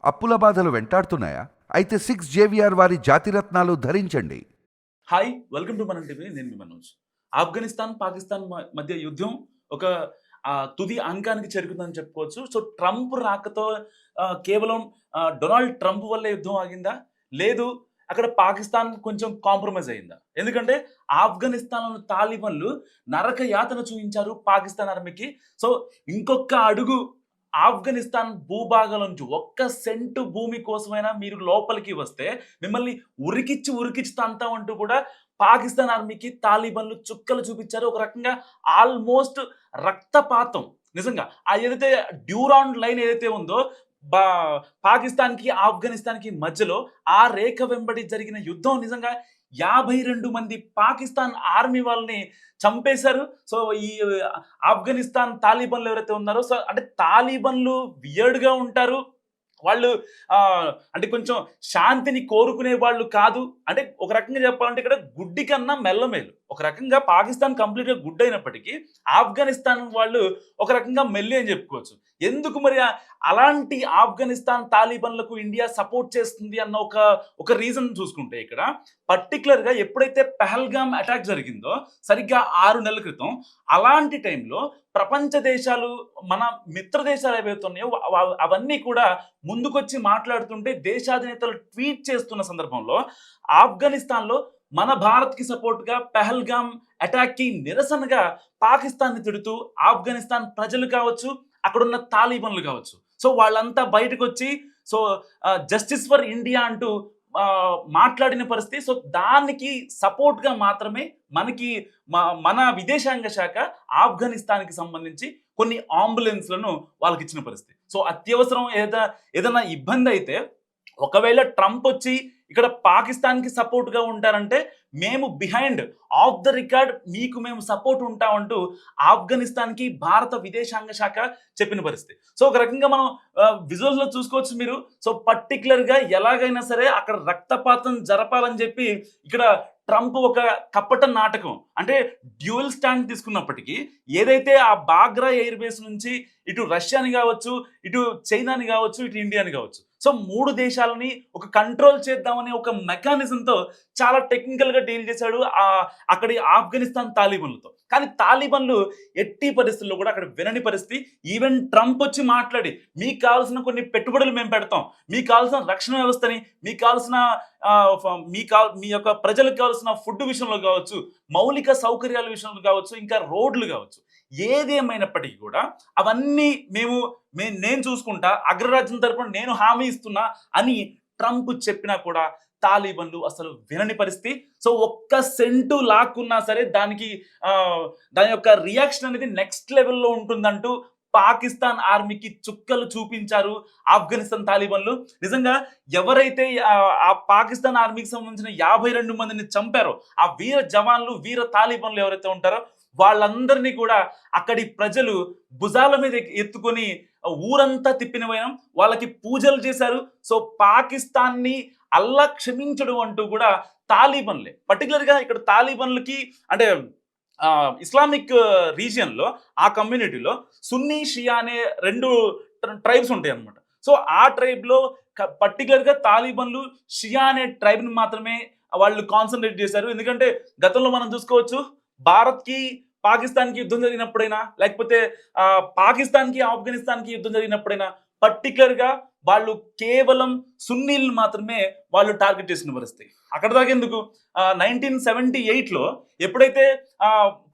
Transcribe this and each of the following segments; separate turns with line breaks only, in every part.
అప్పుల బాధలు వెంటాడుతున్నాయా? అయితే 6 JVR వారి జాతిరత్నాలు ధరించండి.
హాయ్ వెల్కమ్ టు మనం టీవీ. నేను మీ మనోజ్. ఆఫ్ఘనిస్తాన్ పాకిస్తాన్ మధ్య యుద్ధం ఒక తుది అంకానికి చేరుకుందని చెప్పుకోవచ్చు. సో ట్రంప్ రాకతో కేవలం డొనాల్డ్ ట్రంప్ వల్లే యుద్ధం ఆగిందా? లేదు, అక్కడ పాకిస్తాన్ కొంచెం కాంప్రమైజ్ అయిందా? ఎందుకంటే ఆఫ్ఘనిస్తాన్ తాలిబన్లు నరక యాతన చూపించారు పాకిస్తాన్ ఆర్మీకి. సో ఇంకొక అడుగు ఆఫ్ఘనిస్తాన్ భూభాగం నుంచి ఒక్క సెంటు భూమి కోసమైనా మీరు లోపలికి వస్తే మిమ్మల్ని ఉరికిచ్చి తంతామంటూ కూడా పాకిస్తాన్ ఆర్మీకి తాలిబన్లు చుక్కలు చూపించారు. ఒక రకంగా ఆల్మోస్ట్ రక్తపాతం. నిజంగా ఏదైతే డ్యూరాన్ లైన్ ఏదైతే ఉందో బా పాకిస్తాన్కి ఆఫ్ఘనిస్తాన్కి మధ్యలో ఆ రేఖ వెంబడి జరిగిన యుద్ధం నిజంగా 52 మంది పాకిస్తాన్ ఆర్మీ వాళ్ళని చంపేశారు. సో ఈ ఆఫ్ఘనిస్తాన్ తాలిబన్లు ఎవరైతే ఉన్నారో, సో అంటే తాలిబన్లు వియర్డ్‌గా ఉంటారు. వాళ్ళు అంటే కొంచెం శాంతిని కోరుకునే వాళ్ళు కాదు. అంటే ఒక రకంగా చెప్పాలంటే ఇక్కడ గుడ్డి కన్నా మెల్లమేలు. ఒక రకంగా పాకిస్తాన్ కంప్లీట్‌గా గుడ్ అయినప్పటికీ ఆఫ్ఘనిస్తాన్ వాళ్ళు ఒక రకంగా మెల్లి అని చెప్పుకోవచ్చు. ఎందుకు మరి అలాంటి ఆఫ్ఘనిస్తాన్ తాలిబన్లకు ఇండియా సపోర్ట్ చేస్తుంది అన్న ఒక రీజన్ చూసుకుంటే ఇక్కడ పర్టికులర్‌గా ఎప్పుడైతే పహల్గామ్ అటాక్ జరిగిందో సరిగ్గా 6 నెలల క్రితం, అలాంటి టైంలో ప్రపంచ దేశాలు, మన మిత్ర దేశాలు ఏవైతే ఉన్నాయో అవన్నీ కూడా ముందుకొచ్చి మాట్లాడుతుంటే దేశాధినేతలు ట్వీట్ చేస్తున్న సందర్భంలో ఆఫ్ఘనిస్తాన్లో మన భారత్కి సపోర్ట్గా పహల్గామ్ అటాక్కి నిరసనగా పాకిస్తాన్ని తిడుతూ ఆఫ్ఘనిస్తాన్ ప్రజలు కావచ్చు, అక్కడున్న తాలిబన్లు కావచ్చు, సో వాళ్ళంతా బయటకు వచ్చి సో జస్టిస్ ఫర్ ఇండియా అంటూ మాట్లాడిన పరిస్థితి. సో దానికి సపోర్ట్గా మాత్రమే మన విదేశాంగ శాఖ ఆఫ్ఘనిస్తాన్కి సంబంధించి కొన్ని అంబులెన్స్లను వాళ్ళకి ఇచ్చిన పరిస్థితి. సో అత్యవసరం ఏదైనా ఇబ్బంది అయితే ఒకవేళ ట్రంప్ వచ్చి ఇక్కడ పాకిస్తాన్కి సపోర్ట్గా ఉంటారంటే మేము బిహైండ్ ఆఫ్ ద రికార్డ్ మీకు మేము సపోర్ట్ ఉంటామంటూ ఆఫ్ఘనిస్తాన్కి భారత విదేశాంగ శాఖ చెప్పిన పరిస్థితి. సో ఒక రకంగా మనం విజువల్స్లో చూసుకోవచ్చు మీరు. సో పర్టికులర్గా ఎలాగైనా సరే అక్కడ రక్తపాతం జరపాలని చెప్పి ఇక్కడ ట్రంప్ ఒక కపట నాటకం, అంటే డ్యూయల్ స్టాండ్ తీసుకున్నప్పటికీ ఏదైతే ఆ బాగ్రా ఎయిర్ బేస్ నుంచి ఇటు రష్యాని కావచ్చు, ఇటు చైనాని కావచ్చు, ఇటు ఇండియాని కావచ్చు, సో 3 దేశాలని ఒక కంట్రోల్ చేద్దామనే ఒక మెకానిజంతో చాలా టెక్నికల్గా డీల్ చేశాడు అక్కడి ఆఫ్ఘనిస్తాన్ తాలిబన్లతో. కానీ తాలిబన్లు ఎట్టి పరిస్థితుల్లో కూడా అక్కడ వినని పరిస్థితి. ఈవెన్ ట్రంప్ వచ్చి మాట్లాడి మీకు కావాల్సిన కొన్ని పెట్టుబడులు మేము పెడతాం, మీకు కావాల్సిన రక్షణ వ్యవస్థని, మీకు కావాల్సిన మీ యొక్క ప్రజలకు కావాల్సిన ఫుడ్ విషయంలో కావచ్చు, మౌలిక సౌకర్యాల విషయంలో కావచ్చు, ఇంకా రోడ్లు కావచ్చు, ఏదేమైనప్పటికీ కూడా అవన్నీ నేను చూసుకుంటా, అగ్రరాజ్యం తరపున నేను హామీ ఇస్తున్నా అని ట్రంప్ చెప్పినా కూడా తాలిబన్లు అసలు వినని పరిస్థితి. సో ఒక్క సెంటు లాక్కున్నా సరే దాని యొక్క రియాక్షన్ అనేది నెక్స్ట్ లెవెల్లో ఉంటుందంటూ పాకిస్తాన్ ఆర్మీకి చుక్కలు చూపించారు ఆఫ్ఘనిస్తాన్ తాలిబన్లు. నిజంగా ఎవరైతే ఆ పాకిస్తాన్ ఆర్మీకి సంబంధించిన 52 మందిని చంపారో ఆ వీర జవాన్లు, వీర తాలిబన్లు ఎవరైతే ఉంటారో వాళ్ళందరినీ కూడా అక్కడి ప్రజలు భుజాల మీద ఎత్తుకొని ఊరంతా తిప్పిన వైనం వాళ్ళకి పూజలు చేశారు. సో పాకిస్తాన్ని అల్లా క్షమించడం అంటూ కూడా తాలిబన్లే, పర్టికులర్గా ఇక్కడ తాలిబన్లకి అంటే ఇస్లామిక్ రీజియన్లో ఆ కమ్యూనిటీలో సున్నీ షియా అనే 2 ట్రైబ్స్ ఉంటాయి అన్నమాట. సో ఆ ట్రైబ్లో పర్టికులర్గా తాలిబన్లు షియా అనే ట్రైబ్ని మాత్రమే వాళ్ళు కాన్సన్ట్రేట్ చేశారు. ఎందుకంటే గతంలో మనం చూసుకోవచ్చు, భారత్కి పాకిస్తాన్కి యుద్ధం జరిగినప్పుడైనా, లేకపోతే పాకిస్తాన్కి ఆఫ్ఘనిస్తాన్కి యుద్ధం జరిగినప్పుడైనా పర్టికులర్గా వాళ్ళు కేవలం సున్నీలను మాత్రమే వాళ్ళు టార్గెట్ చేసిన పరిస్థితి. అక్కడ దాకా ఎందుకు, 1978లో ఎప్పుడైతే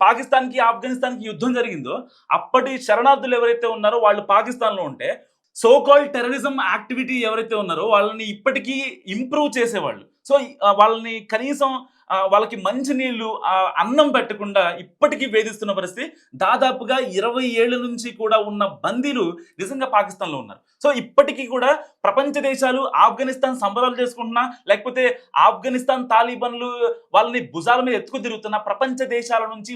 పాకిస్తాన్కి ఆఫ్ఘనిస్తాన్కి యుద్ధం జరిగిందో అప్పటి శరణార్థులు ఎవరైతే ఉన్నారో వాళ్ళు పాకిస్తాన్లో ఉంటే సో కాల్డ్ టెర్రరిజం యాక్టివిటీ ఎవరైతే ఉన్నారో వాళ్ళని ఇప్పటికీ ఇంప్రూవ్ చేసేవాళ్ళు. సో వాళ్ళని కనీసం వాళ్ళకి మంచి నీళ్లు, అన్నం పెట్టకుండా ఇప్పటికీ వేధిస్తున్న పరిస్థితి. దాదాపుగా 20 ఏళ్ల నుంచి కూడా ఉన్న బందీలు నిజంగా పాకిస్తాన్లో ఉన్నారు. సో ఇప్పటికీ కూడా ప్రపంచ దేశాలు ఆఫ్ఘనిస్తాన్ సంబరాలు చేసుకుంటున్నా, లేకపోతే ఆఫ్ఘనిస్తాన్ తాలిబన్లు వాళ్ళని భుజాల మీద ఎత్తుకు తిరుగుతున్న ప్రపంచ దేశాల నుంచి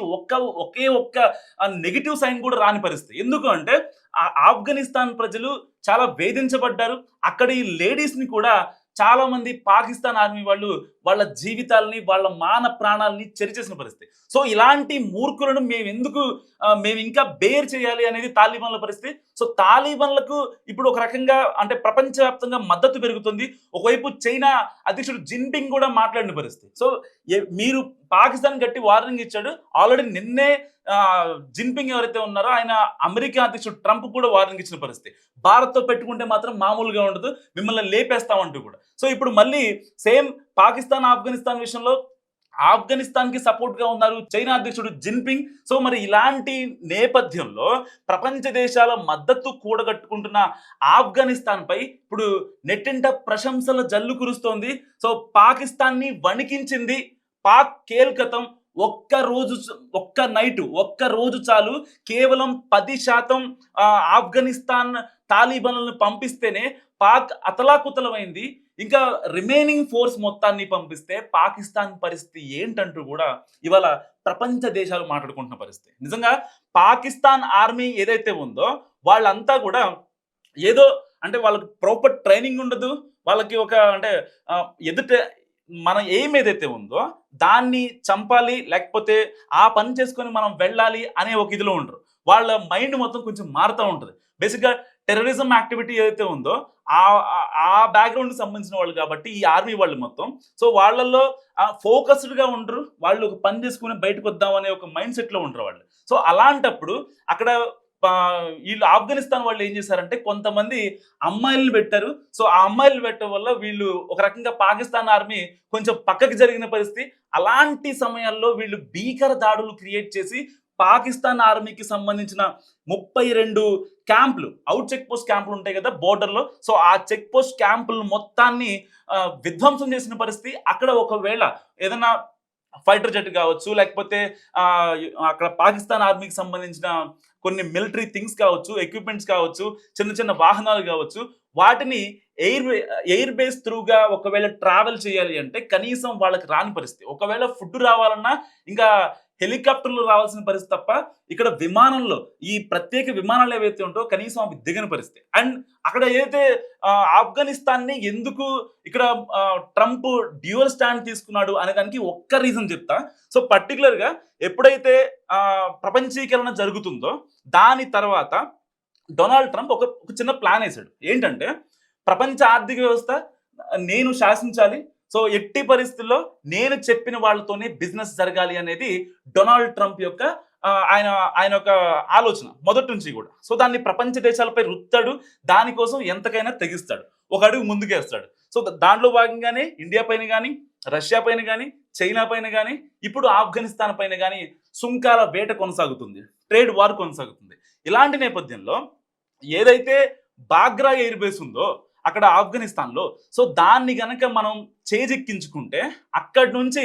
ఒకే ఒక్క నెగిటివ్ సైన్ కూడా రాని పరిస్థితి. ఎందుకు అంటే ఆఫ్ఘనిస్తాన్ ప్రజలు చాలా వేధించబడ్డారు. అక్కడి లేడీస్ని కూడా చాలా మంది పాకిస్తాన్ ఆర్మీ వాళ్ళు వాళ్ళ జీవితాలని, వాళ్ళ మాన ప్రాణాలని చెరిచేసిన పరిస్థితి. సో ఇలాంటి మూర్ఖులను మేము ఇంకా బేర్ చేయాలి అనేది తాలిబాన్ల పరిస్థితి. సో తాలిబాన్లకు ఇప్పుడు ఒక రకంగా అంటే ప్రపంచవ్యాప్తంగా మద్దతు పెరుగుతుంది. ఒకవైపు చైనా అధ్యక్షుడు జిన్పింగ్ కూడా మాట్లాడిన పరిస్థితి. సో మీరు పాకిస్తాన్ గట్టి వార్నింగ్ ఇచ్చాడు. ఆల్రెడీ నిన్నే జిన్పింగ్ ఎవరైతే ఉన్నారో ఆయన అమెరికా అధ్యక్షుడు ట్రంప్ కూడా వార్నింగ్ ఇచ్చిన పరిస్థితి. భారత్తో పెట్టుకుంటే మాత్రం మామూలుగా ఉండదు, మిమ్మల్ని లేపేస్తామంటూ కూడా. సో ఇప్పుడు మళ్ళీ సేమ్ పాకిస్తాన్ ఆఫ్ఘనిస్తాన్ విషయంలో ఆఫ్ఘనిస్తాన్ కి సపోర్ట్ గా ఉన్నారు చైనా అధ్యక్షుడు జిన్పింగ్. సో మరి ఇలాంటి నేపథ్యంలో ప్రపంచ దేశాల మద్దతు కూడగట్టుకుంటున్న ఆఫ్ఘనిస్తాన్ పై ఇప్పుడు నెట్టింట ప్రశంసల జల్లు కురుస్తోంది. సో పాకిస్తాన్ ని వణికించింది పాక్ కేల్కతం. ఒక్క రోజు చాలు, కేవలం 10% ఆఫ్ఘనిస్తాన్ తాలిబాన్లను పంపిస్తేనే పాక్ అతలాకుతలమైంది. ఇంకా రిమైనింగ్ ఫోర్స్ మొత్తాన్ని పంపిస్తే పాకిస్తాన్ పరిస్థితి ఏంటంటూ కూడా ఇవాళ ప్రపంచ దేశాలు మాట్లాడుకుంటున్న పరిస్థితి. నిజంగా పాకిస్తాన్ ఆర్మీ ఏదైతే ఉందో వాళ్ళంతా కూడా ఏదో అంటే వాళ్ళకి ప్రాపర్ ట్రైనింగ్ ఉండదు. వాళ్ళకి ఒక అంటే ఎదుట మన ఎయిమ్ ఏదైతే ఉందో దాన్ని చంపాలి, లేకపోతే ఆ పని చేసుకొని మనం వెళ్ళాలి అనే ఒక ఇదిలో ఉండరు. వాళ్ళ మైండ్ మొత్తం కొంచెం మారుతూ ఉంటుంది. బేసిక్గా టెర్రరిజం యాక్టివిటీ ఏదైతే ఉందో ఆ బ్యాక్గ్రౌండ్కి సంబంధించిన వాళ్ళు కాబట్టి ఈ ఆర్మీ వాళ్ళు మొత్తం. సో వాళ్ళల్లో ఫోకస్డ్గా ఉండరు. వాళ్ళు ఒక పని చేసుకుని బయటకు వద్దాం అనే ఒక మైండ్ సెట్లో ఉండరు వాళ్ళు. సో అలాంటప్పుడు అక్కడ వీళ్ళు ఆఫ్ఘనిస్తాన్ వాళ్ళు ఏం చేశారంటే కొంతమంది అమ్మాయిలను పెట్టారు. సో ఆ అమ్మాయిలు పెట్టడం వల్ల వీళ్ళు ఒక రకంగా పాకిస్తాన్ ఆర్మీ కొంచెం పక్కకి జరిగిన పరిస్థితి. అలాంటి సమయాల్లో వీళ్ళు భీకర దాడులు క్రియేట్ చేసి పాకిస్తాన్ ఆర్మీకి సంబంధించిన 32 క్యాంపులు, అవుట్ చెక్ పోస్ట్ క్యాంపులు ఉంటాయి కదా బోర్డర్లో. సో ఆ చెక్ పోస్ట్ క్యాంపులు మొత్తాన్ని విధ్వంసం చేసిన పరిస్థితి. అక్కడ ఒకవేళ ఏదైనా ఫైటర్ జెట్ కావచ్చు, లేకపోతే అక్కడ పాకిస్తాన్ ఆర్మీకి సంబంధించిన కొన్ని మిలిటరీ థింగ్స్ కావచ్చు, ఎక్విప్మెంట్స్ కావచ్చు, చిన్న చిన్న వాహనాలు కావచ్చు, వాటిని ఎయిర్ బేస్ త్రూగా ఒకవేళ ట్రావెల్ చేయాలి అంటే కనీసం వాళ్ళకి రాని పరిస్థితి. ఒకవేళ ఫుడ్ రావాలన్నా ఇంకా హెలికాప్టర్లు రావాల్సిన పరిస్థితి తప్ప ఇక్కడ విమానంలో ఈ ప్రత్యేక విమానాలు ఏవైతే ఉంటాయో కనీసం అవి దిగని పరిస్థితి. అండ్ అక్కడ ఏదైతే ఆఫ్ఘనిస్తాన్ని ఎందుకు ఇక్కడ ట్రంప్ డ్యూయల్ స్టాండ్ తీసుకున్నాడు అనే దానికి ఒక్క రీజన్ చెప్తా. సో పర్టికులర్గా ఎప్పుడైతే ప్రపంచీకరణ జరుగుతుందో దాని తర్వాత డొనాల్డ్ ట్రంప్ ఒక చిన్న ప్లాన్ వేశాడు. ఏంటంటే ప్రపంచ ఆర్థిక వ్యవస్థ నేను శాసించాలి, సో ఎట్టి పరిస్థితుల్లో నేను చెప్పిన వాళ్ళతోనే బిజినెస్ జరగాలి అనేది డొనాల్డ్ ట్రంప్ యొక్క ఆయన ఒక ఆలోచన మొదటి నుంచి కూడా. సో దాన్ని ప్రపంచ దేశాలపై రుత్తాడు, దానికోసం ఎంతకైనా తెగిస్తాడు, ఒక అడుగు ముందుకేస్తాడు. సో దాంట్లో భాగంగానే ఇండియా పైన కానీ, రష్యా పైన కానీ, చైనా పైన కానీ, ఇప్పుడు ఆఫ్ఘనిస్తాన్ పైన కానీ సుంకాల వేట కొనసాగుతుంది, ట్రేడ్ వార్ కొనసాగుతుంది. ఇలాంటి నేపథ్యంలో ఏదైతే బాగ్రా ఎయిర్ బేస్ ఉందో అక్కడ ఆఫ్ఘనిస్తాన్లో, సో దాన్ని గనక మనం చేజెక్కించుకుంటే అక్కడి నుంచి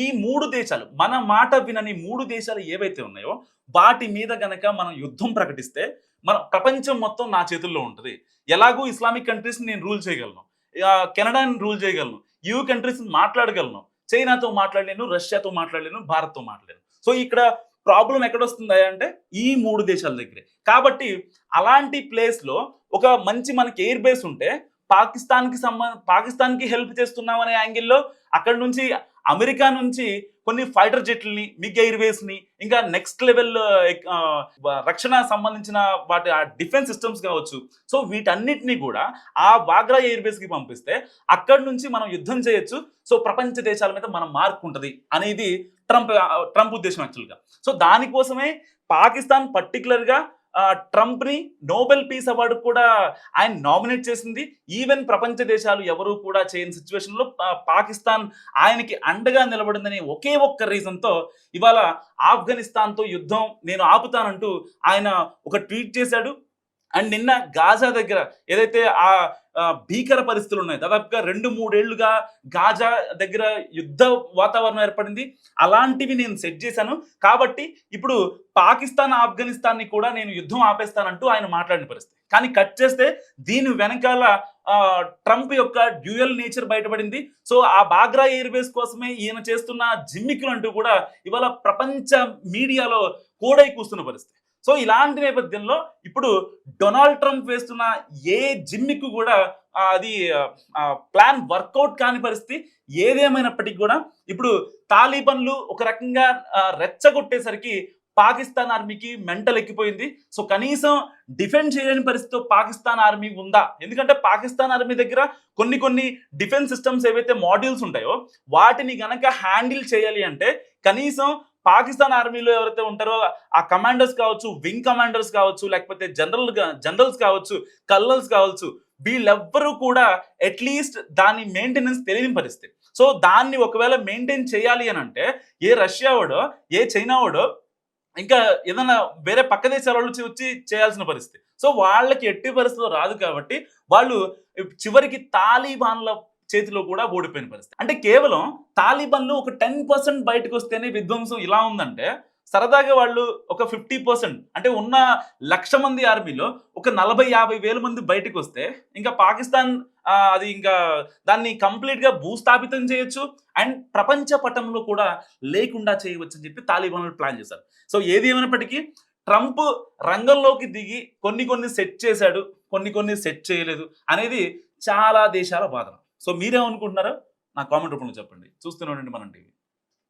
ఈ 3 దేశాలు, మన మాట వినని 3 దేశాలు ఏవైతే ఉన్నాయో వాటి మీద గనక మనం యుద్ధం ప్రకటిస్తే మన ప్రపంచం మొత్తం నా చేతుల్లో ఉంటుంది. ఎలాగూ ఇస్లామిక్ కంట్రీస్ని నేను రూల్ చేయగలను, కెనడాని రూల్ చేయగలను, యూ కంట్రీస్ మాట్లాడగలను, చైనాతో మాట్లాడలేను, రష్యాతో మాట్లాడలేను, భారత్తో మాట్లాడలేను. సో ఇక్కడ ప్రాబ్లం ఎక్కడొస్తుంది అంటే ఈ 3 దేశాల దగ్గరే. కాబట్టి అలాంటి ప్లేస్లో ఒక మంచి మనకి ఎయిర్ బేస్ ఉంటే పాకిస్తాన్కి హెల్ప్ చేస్తున్నామనే యాంగిల్లో అక్కడ నుంచి అమెరికా నుంచి కొన్ని ఫైటర్ జెట్లని, మిగ్ ఎయిర్ బేస్ని, ఇంకా నెక్స్ట్ లెవెల్ రక్షణ సంబంధించిన వాటి డిఫెన్స్ సిస్టమ్స్ కావచ్చు, సో వీటన్నిటినీ కూడా ఆ బాగ్రా ఎయిర్ బేస్కి పంపిస్తే అక్కడి నుంచి మనం యుద్ధం చేయొచ్చు. సో ప్రపంచ దేశాల మీద మనం మార్క్ ఉంటుంది అనేది ట్రంప్ ఉద్దేశం యాక్చువల్గా. సో దానికోసమే పాకిస్తాన్ పర్టికులర్గా ట్రంప్ని నోబెల్ పీస్ అవార్డు కూడా ఆయన నామినేట్ చేసింది. ఈవెన్ ప్రపంచ దేశాలు ఎవరు కూడా చేయని సిచ్యువేషన్లో పాకిస్తాన్ ఆయనకి అండగా నిలబడిందని ఒకే ఒక్క రీజన్తో ఇవాళ ఆఫ్ఘనిస్తాన్తో యుద్ధం నేను ఆపుతానంటూ ఆయన ఒక ట్వీట్ చేశాడు. అండ్ నిన్న గాజా దగ్గర ఏదైతే ఆ భీకర పరిస్థితులు ఉన్నాయి, దాదాపుగా 2-3 ఏళ్లుగా గాజా దగ్గర యుద్ధ వాతావరణం ఏర్పడింది, అలాంటివి నేను సెట్ చేశాను కాబట్టి ఇప్పుడు పాకిస్తాన్ ఆఫ్ఘనిస్తాన్ని కూడా నేను యుద్ధం ఆపేస్తానంటూ ఆయన మాట్లాడిన పరిస్థితి. కానీ కట్ చేస్తే దీని వెనకాల ట్రంప్ యొక్క డ్యూయల్ నేచర్ బయటపడింది. సో ఆ బాగ్రా ఎయిర్ బేస్ కోసమే ఈయన చేస్తున్న జిమ్మికులు అంటూ కూడా ఇవాళ ప్రపంచ మీడియాలో కోడై కూస్తున్న పరిస్థితి. సో ఇలాంటి నేపథ్యంలో ఇప్పుడు డొనాల్డ్ ట్రంప్ వేస్తున్న ఏ జిమ్మిక్ కూడా అది ప్లాన్ వర్కౌట్ కాని పరిస్థితి. ఏదేమైనప్పటికీ కూడా ఇప్పుడు తాలిబన్లు ఒక రకంగా రెచ్చగొట్టేసరికి పాకిస్తాన్ ఆర్మీకి మెంటల్ ఎక్కిపోయింది. సో కనీసం డిఫెండ్ చేయలేని పరిస్థితిలో పాకిస్తాన్ ఆర్మీ ఉందా? ఎందుకంటే పాకిస్తాన్ ఆర్మీ దగ్గర కొన్ని డిఫెన్స్ సిస్టమ్స్ ఏవైతే మాడ్యూల్స్ ఉంటాయో వాటిని గనక హ్యాండిల్ చేయాలి అంటే కనీసం పాకిస్తాన్ ఆర్మీలో ఎవరైతే ఉంటారో ఆ కమాండర్స్ కావచ్చు, వింగ్ కమాండర్స్ కావచ్చు, లేకపోతే జనరల్స్ కావచ్చు, కల్నల్స్ కావచ్చు, వీళ్ళెవ్వరూ కూడా అట్లీస్ట్ దాని మెయింటెనెన్స్ తెలియని పరిస్థితి. సో దాన్ని ఒకవేళ మెయింటైన్ చేయాలి అని అంటే ఏ రష్యా వాడో ఏ చైనా వాడో ఇంకా ఏదైనా వేరే పక్క దేశాల వాళ్ళు వచ్చి చేయాల్సిన పరిస్థితి. సో వాళ్ళకి ఎట్టి పరిస్థితుల్లో రాదు కాబట్టి వాళ్ళు చివరికి తాలిబాన్ల చేతిలో కూడా ఓడిపోయిన పరిస్థితి. అంటే కేవలం తాలిబాన్లు ఒక 10% బయటకు వస్తేనే విధ్వంసం ఇలా ఉందంటే సరదాగా వాళ్ళు ఒక 50% అంటే ఉన్న 1,00,000 మంది ఆర్మీలో ఒక 40-50 వేల మంది బయటకు వస్తే ఇంకా పాకిస్తాన్ అది ఇంకా దాన్ని కంప్లీట్ గా భూస్థాపితం చేయొచ్చు అండ్ ప్రపంచ పటంలో కూడా లేకుండా చేయవచ్చు అని చెప్పి తాలిబాన్లు ప్లాన్ చేశారు. సో ఏది ఏమైనప్పటికీ ట్రంప్ రంగంలోకి దిగి కొన్ని సెట్ చేశాడు, కొన్ని సెట్ చేయలేదు అనేది చాలా దేశాల వాదన. సో మీరేమనుకుంటున్నారో నా కామెంట్ రూపంలో చెప్పండి. చూస్తూనే ఉండండి మనం టీవీ.